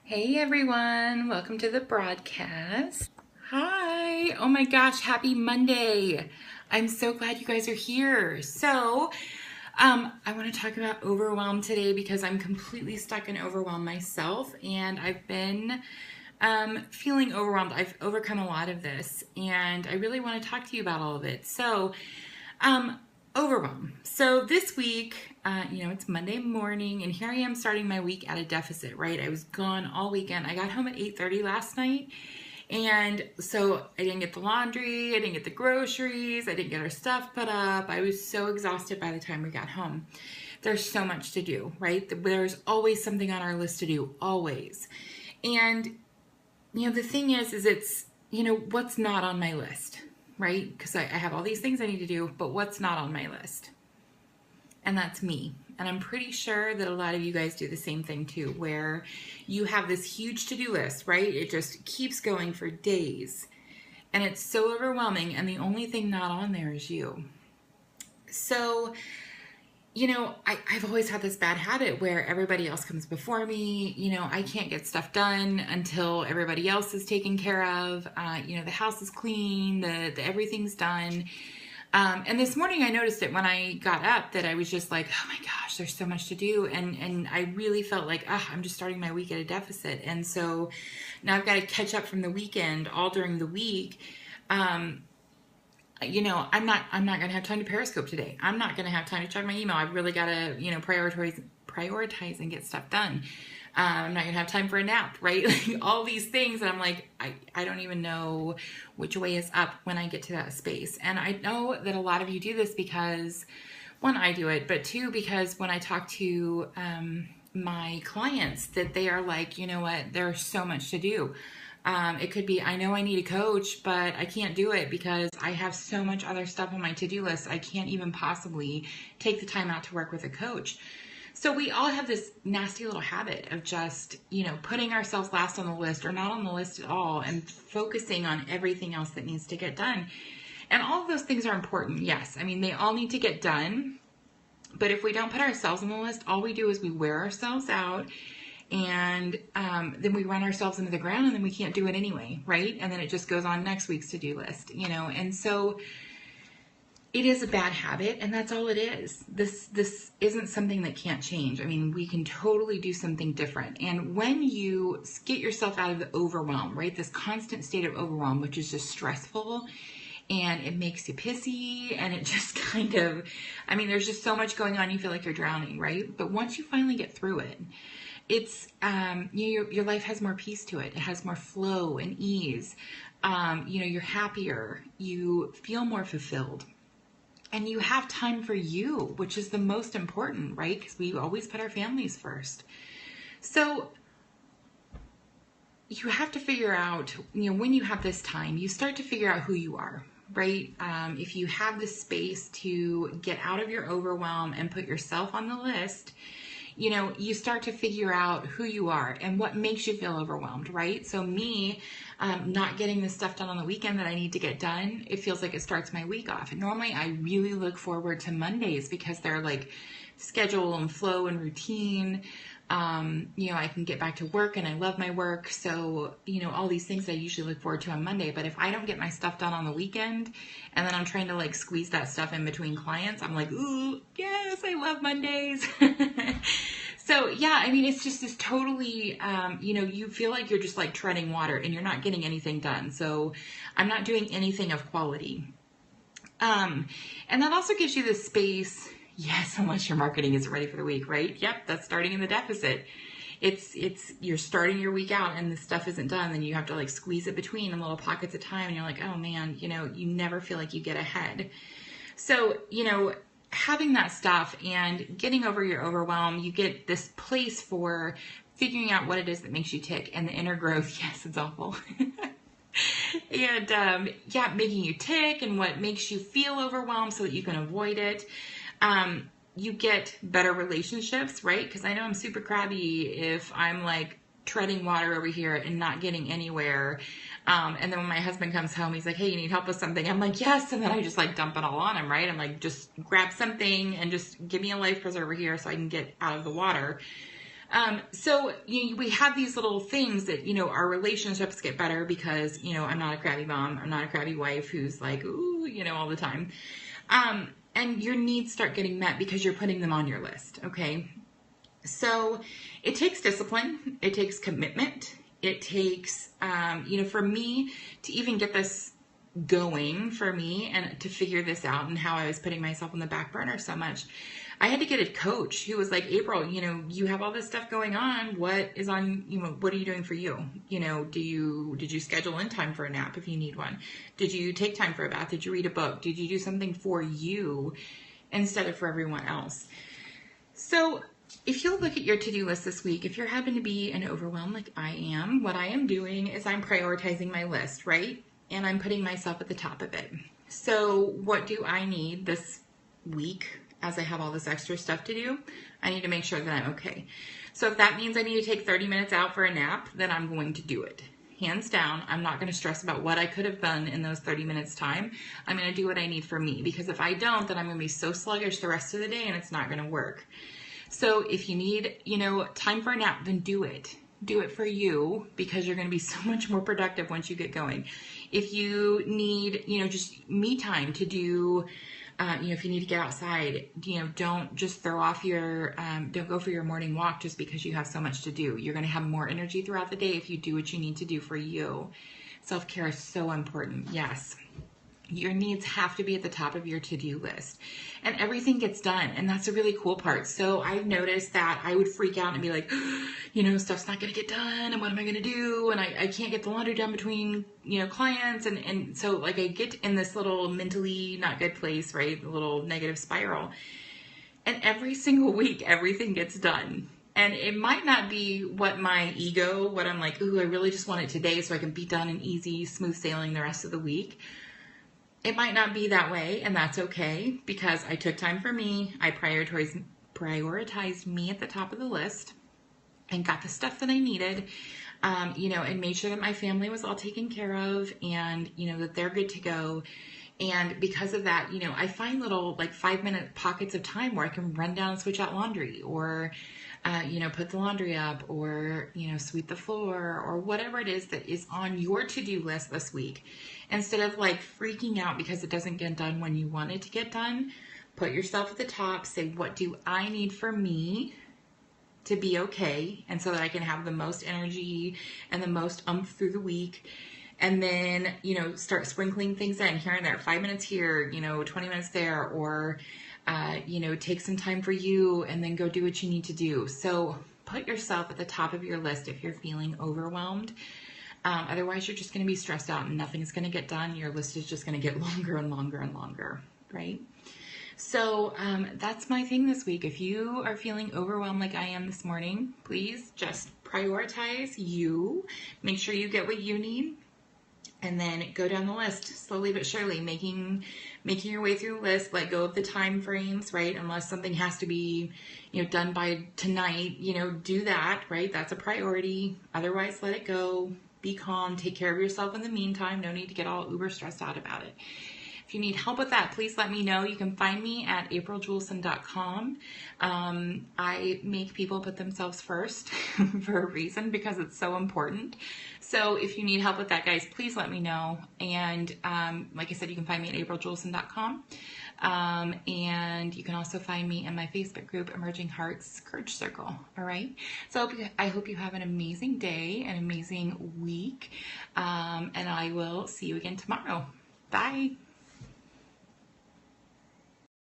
Hey everyone, welcome to the broadcast. Hi, oh my gosh, happy Monday. I'm so glad you guys are here. I want to talk about overwhelm today because I'm completely stuck in overwhelm myself and I've been feeling overwhelmed. I've overcome a lot of this and I really want to talk to you about all of it. Um, Overwhelm. So this week, it's Monday morning, and here I am starting my week at a deficit. Right, I was gone all weekend. I got home at 8:30 last night, and so I didn't get the laundry, I didn't get the groceries, I didn't get our stuff put up. I was so exhausted by the time we got home. There's so much to do, right? There's always something on our list to do, always. And the thing is it's, what's not on my list, right? Because I have all these things I need to do, but what's not on my list? And that's me. And I'm pretty sure that a lot of you guys do the same thing too, where you have this huge to-do list, right? It just keeps going for days. And it's so overwhelming, and the only thing not on there is you. So, I've always had this bad habit where everybody else comes before me. I can't get stuff done until everybody else is taken care of. The house is clean, the everything's done. And this morning I noticed it when I got up that I was just like, oh my gosh, there's so much to do. And I really felt like, I'm just starting my week at a deficit. And so now I've got to catch up from the weekend all during the week. I'm not going to have time to Periscope today. I'm not going to have time to check my email. I've really got to, prioritize and get stuff done. I'm not going to have time for a nap, right? Like all these things. And I'm like, I don't even know which way is up when I get to that space. And I know that a lot of you do this because, one, I do it, but two, because when I talk to my clients, that they are like, you know what, there's so much to do. It could be, I know I need a coach, but I can't do it because I have so much other stuff on my to-do list. I can't even possibly take the time out to work with a coach. So we all have this nasty little habit of just, putting ourselves last on the list or not on the list at all and focusing on everything else that needs to get done. And all of those things are important. Yes. I mean, they all need to get done. But if we don't put ourselves on the list, all we do is we wear ourselves out. And then we run ourselves into the ground and then we can't do it anyway, right? And then it just goes on next week's to-do list, and so it is a bad habit, and that's all it is. This isn't something that can't change. I mean, we can totally do something different. And when you get yourself out of the overwhelm, right, this constant state of overwhelm, which is just stressful, and it makes you pissy, and it just there's just so much going on, you feel like you're drowning, right? But once you finally get through it, it's your life has more peace to it. It has more flow and ease. You're happier. You feel more fulfilled. And you have time for you, which is the most important, right? Because we always put our families first. So you have to figure out, when you have this time, you start to figure out who you are, right? If you have the space to get out of your overwhelm and put yourself on the list, you start to figure out who you are and what makes you feel overwhelmed, right? So me, not getting the stuff done on the weekend that I need to get done, it feels like it starts my week off. And normally I really look forward to Mondays because they're like schedule and flow and routine. I can get back to work and I love my work. So, all these things I usually look forward to on Monday. But if I don't get my stuff done on the weekend and then I'm trying to squeeze that stuff in between clients, I'm like, ooh, yes, I love Mondays. So yeah, it's just this totally, you feel like you're just treading water and you're not getting anything done. So I'm not doing anything of quality. And that also gives you the space. Yes, unless your marketing isn't ready for the week, right? Yep, that's starting in the deficit. You're starting your week out and the stuff isn't done, then you have to squeeze it between in little pockets of time, and you're like, oh man, you never feel like you get ahead. So, having that stuff and getting over your overwhelm, you get this place for figuring out what it is that makes you tick, and the inner growth, yes, it's awful. And making you tick and what makes you feel overwhelmed so that you can avoid it. You get better relationships, right? Because I know I'm super crabby if I'm treading water over here and not getting anywhere. And then when my husband comes home, he's like, hey, you need help with something? I'm like, yes. And then I just dump it all on him, right? I'm like, just grab something and just give me a life preserver here so I can get out of the water. So we have these little things that, our relationships get better because, I'm not a crabby mom. I'm not a crabby wife who's like, ooh, all the time. And your needs start getting met because you're putting them on your list. Okay. So it takes discipline. It takes commitment. It takes, for me to even get this going for me and to figure this out and how I was putting myself on the back burner so much. I had to get a coach who was like, April, you have all this stuff going on. What is on, what are you doing for you? Did you schedule in time for a nap if you need one? Did you take time for a bath? Did you read a book? Did you do something for you instead of for everyone else? So if you'll look at your to-do list this week, if you're having to be an overwhelm like I am, what I am doing is I'm prioritizing my list, right? And I'm putting myself at the top of it. So what do I need this week as I have all this extra stuff to do? I need to make sure that I'm okay. So if that means I need to take 30 minutes out for a nap, then I'm going to do it. Hands down, I'm not going to stress about what I could have done in those 30 minutes time. I'm going to do what I need for me, because if I don't, then I'm going to be so sluggish the rest of the day and it's not going to work. So if you need, time for a nap, then do it. Do it for you, because you're going to be so much more productive once you get going. If you need, just me time to do, if you need to get outside, don't just throw off don't go for your morning walk just because you have so much to do. You're going to have more energy throughout the day if you do what you need to do for you. Self-care is so important. Yes. Your needs have to be at the top of your to-do list, and everything gets done. And that's a really cool part. So I've noticed that I would freak out and be like, stuff's not going to get done. And what am I going to do? And I can't get the laundry done between, clients. And so like I get in this little mentally not good place, right? A little negative spiral. And every single week, everything gets done. And it might not be what I'm like, ooh, I really just want it today so I can be done and easy, smooth sailing the rest of the week. It might not be that way, and that's okay, because I took time for me. I prioritized me at the top of the list and got the stuff that I needed, and made sure that my family was all taken care of, and, that they're good to go. And because of that, I find little 5-minute pockets of time where I can run down and switch out laundry, or, put the laundry up, or, sweep the floor, or whatever it is that is on your to-do list this week. Instead of freaking out because it doesn't get done when you want it to get done, put yourself at the top. Say, what do I need for me to be okay? And so that I can have the most energy and the most through the week. And then, start sprinkling things in here and there, 5 minutes here, 20 minutes there, or, take some time for you and then go do what you need to do. So put yourself at the top of your list if you're feeling overwhelmed. Otherwise, you're just going to be stressed out and nothing's going to get done. Your list is just going to get longer and longer and longer, right? So that's my thing this week. If you are feeling overwhelmed like I am this morning, please just prioritize you. Make sure you get what you need. And then go down the list slowly but surely, making your way through the list. Let go of the time frames, right? Unless something has to be, done by tonight, do that, right? That's a priority. Otherwise, let it go. Be calm. Take care of yourself in the meantime. No need to get all uber stressed out about it. If you need help with that, please let me know. You can find me at apriljuleson.com. I make people put themselves first for a reason, because it's so important. So if you need help with that, guys, please let me know. And like I said, you can find me at apriljuleson.com. And you can also find me in my Facebook group, Emerging Hearts Courage Circle. All right. So I hope you have an amazing day, an amazing week. And I will see you again tomorrow. Bye.